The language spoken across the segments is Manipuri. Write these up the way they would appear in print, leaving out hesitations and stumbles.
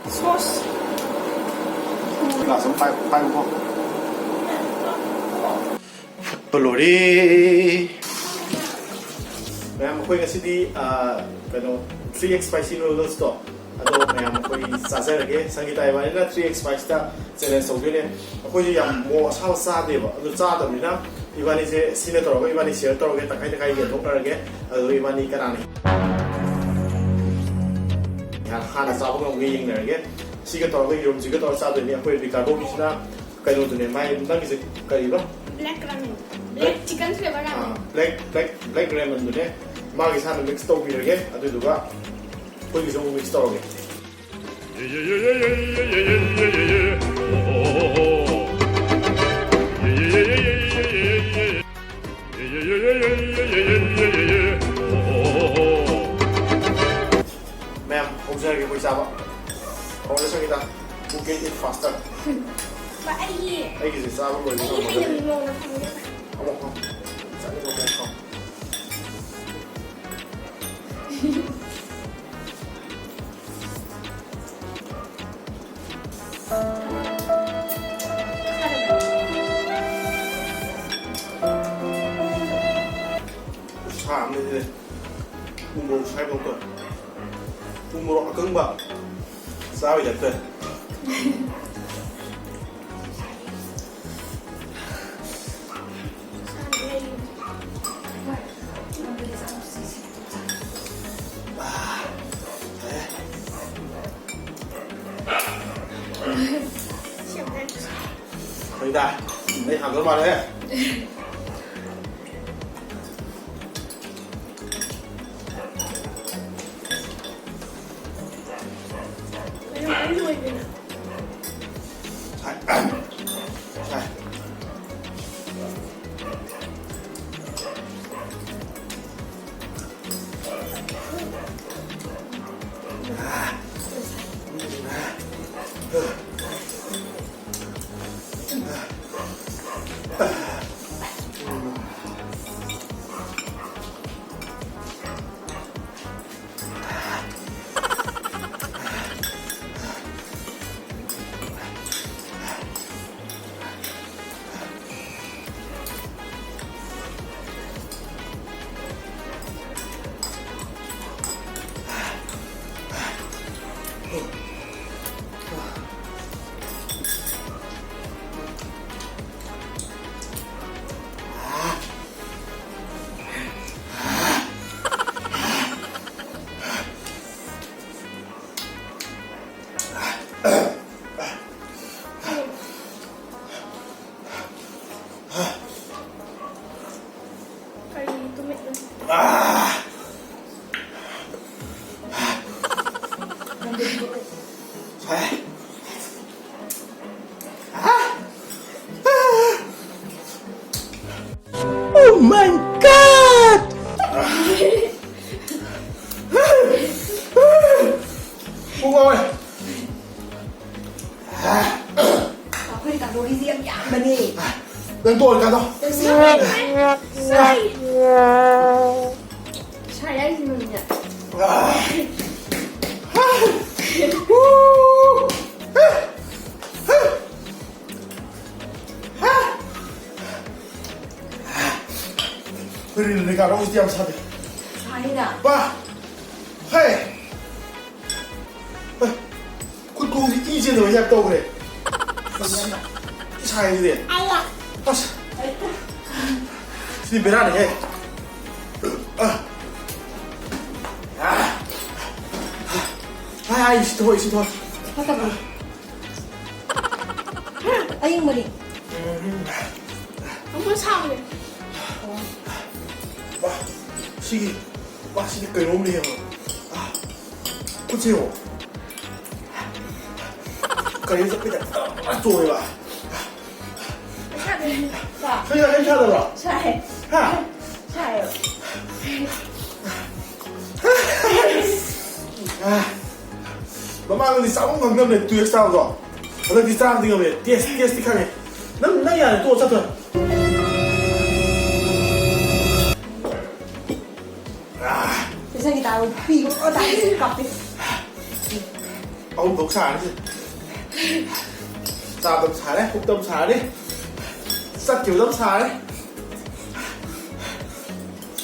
소스. 나서 빨리 먹어. 풋볼놀이. Ma'am, ako'y kasi di 3x spicy noodles to. Ato, ma'am, ako'y sasarage. Sangeeta iba nila 3x spicy ta. Challenge sauce ako'y yung mo sa diba? Ato sa ato nila. Iba ni si sinetoro ko, iba ni share toro ke takay ke doktor ke. Ato iba ni karani. Yan hana sa ako ng wing na ke. Sige toro ko yung sige toro sa ato ni ako'y Ricardo kisna. Kayo to ni may nang kasi kariba. Black ramen. Black chicken flavor ramen. Black ramen doon magi sana mix to birage aduduga koy isang mix to ge ma'am observe ke koy saba और Sangeeta who can eat faster But ai ki saba ko ni mo ko sani ko ko 참, 이제 국물로 잘 먹고 국물로 아까운가 싸워야 돼. Sangeeta, đây hàm nước vào đấy. Oh my god! Ôi! Kau nori siap ya, bani. Đừng tôi cả đâu. Sai đấy thì mình nhận. Beri negara harus diam saja. Sai dah. Ba, hey,คุณครูที่อีเจนหนูอยากโตเลยใช่ดิ Ayah. pas sini benar nih ay isi tuh Apa bani? Ayung bani. Kamu sao vậy? 와 시기 끓여 놓으면 그치요 그래서 그냥 좋아요 Sao vậy? 그냥 괜찮아 Sai. 하 Sai. mamma di 싸움 강남에 두개 싸우고 어디 디 싸움 등에 DS 칸에 난 안에 또 어쩌다 Bisa kita pi có đại sự cọc đi. ông tống xả đi xả tống xả đấy cũng tống xả đi sắt kiểu tống xả đấy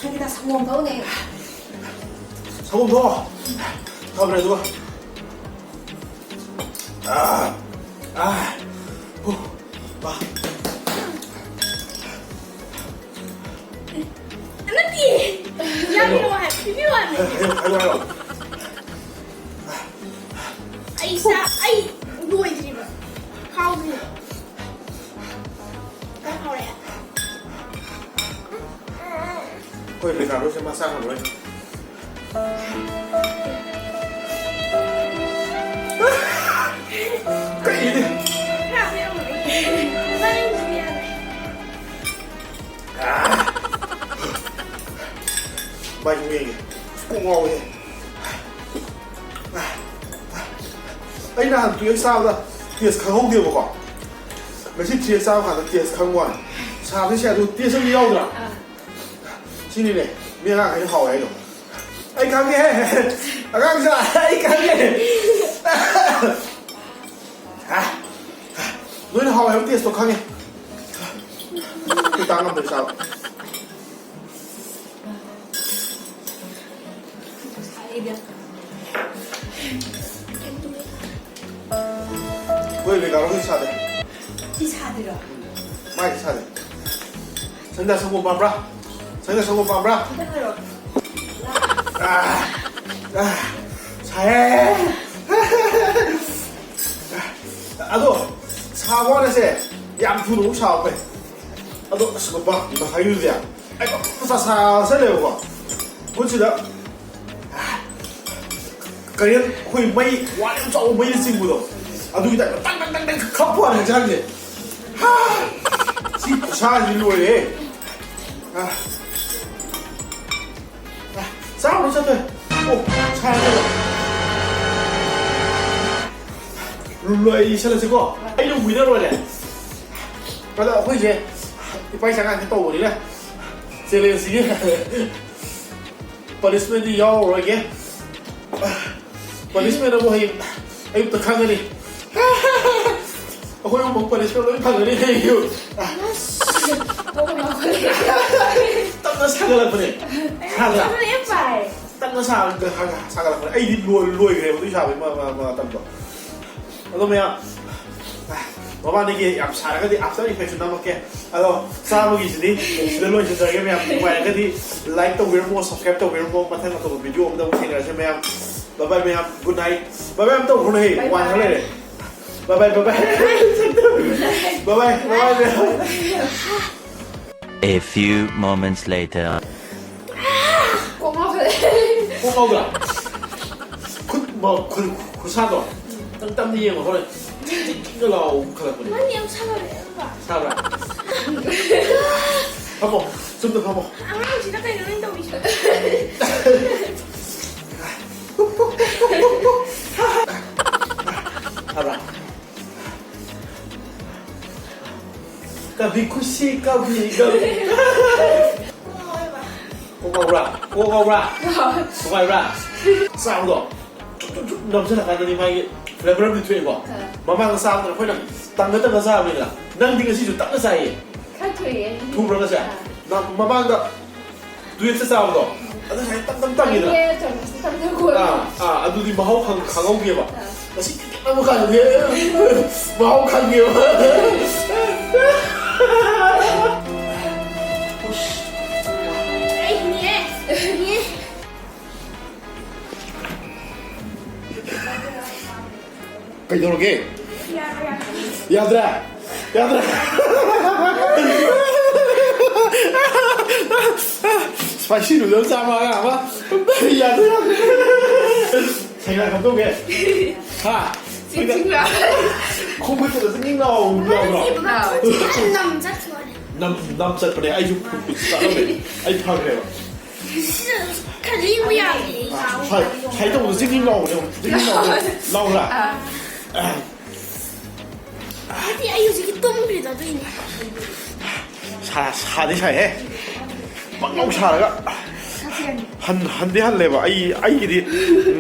Sangeeta 성공 더네. 소금 더 그래 누가 Anak Yang luar. Pipi luar. 아이고 Ai đuổi gì mà. Không gì. Cái nào đấy. 거의 내가 로션 마사지 하는 거야 cái gì đi Nào bây giờ mình. Đây gì à? bay nghe cũng ngon vậy anh là tuyến sao ra tiệt kháng không điều mà còn mấy chiếc tiệt sao hẳn là tiệt kháng ngoài sao thế xe tôi tiệt xong đi đâu rồi xin đi này miếng ăn cái hỏi ấy rồi anh kháng nghe anh ra anh kháng nghe nói là hỏi em tiệt tôi kháng nghe tôi tăng làm được sao 왜 내가 어디 사대? 기사들어. 많이 사대. 상대 성공 봐라. 상대 성공 봐라. 기사들어. 잘해. 아도 사관에서 양푸 너무 사업해. 아도 수고 봐. 이거 하유야. 아이고 사살래요 봐. 뭔지다. 그냥 거의 mấy 완전 좋은 mấy 친구도. 아두기다 땅땅땅땅 커프하는 장면 진짜 잘 일로해 싸우는 쳤대 잘 룰러에 이셔가지고 이런 위너로 해 그러다 그 이제 빨리 잠깐 갔다 오고 이래 셀레스기 policeman이 야오 이게 policeman은 뭐 해 아이 또 강하니 Aku yang mau pada sekolah ini panggil ini yuk. Tak nak sangat apa ni? Sangat. Tak nak sangat apa ni? Ay di luar ke? Betul siapa ma tak tahu. Atau macam, bapak ni yang sana kan di after infection nama ke? Atau sama gitu ni, sudah luar cerita ke? Macam banyak kan di like tu video, subscribe tu video, macam tu video, macam tu channel macam bapak macam good night, bapak tu good night, one hari. Bye bye. A few moments later. Cô mau rồi. Cô mau rồi. Cứ sao rồi? Tâm đi mà thôi. Cái lầu khởi của Mấy em sao rồi ạ? sao rồi? Không một, giúp tôi không một. Ăn chỉ nó cái nó lên đầu đi. Sao rồi? Kabi kusi kabi cô ngầu ra sao rồi nằm trên là cái gì mày lại có đi thuê bỏ mà mang sao rồi phải là tăng cái sao vậy là năng đi cái gì tăng cái gì Khách thủy thu rồi là sao mà mang đó tuyệt sẽ sao rồi anh thấy tăng gì nữa anh đi mà hậu hàng ông kia mà nó sẽ nó một cái gì mà hậu hàng nhiều Cái đồ kia. Yadra. Spicy noodles sao mà hả? Yadra. Thành lại không tốt kìa. Ha. Chính là không biết là sẽ như nào rồi. nằm rất rồi. Năm giật vào đây anh chụp sao đâu vậy? Anh thằng này. 肯定不要你。睇到已經漏咗啦。啲哎要自己凍住就對你。搽啲齊，乜撈茶嚟噶？ 한대 할래봐. 아이들이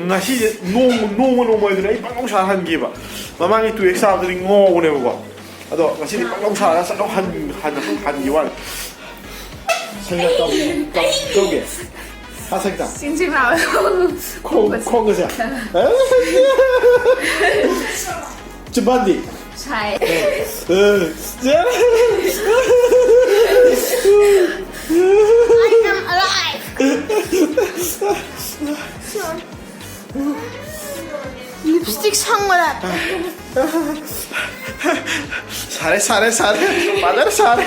나시 노모에도 이 빵빵사 한 개봐. 마망이 또 엑사들이 오네봐. 아도 나시 빵빵사 싹 한 개만. 생각 거기. 하생다. 心情好。 콩콩거자. 쯔반디. 柴。 I'm alive. 립스틱 상어라. 잘해. 맞아 잘해.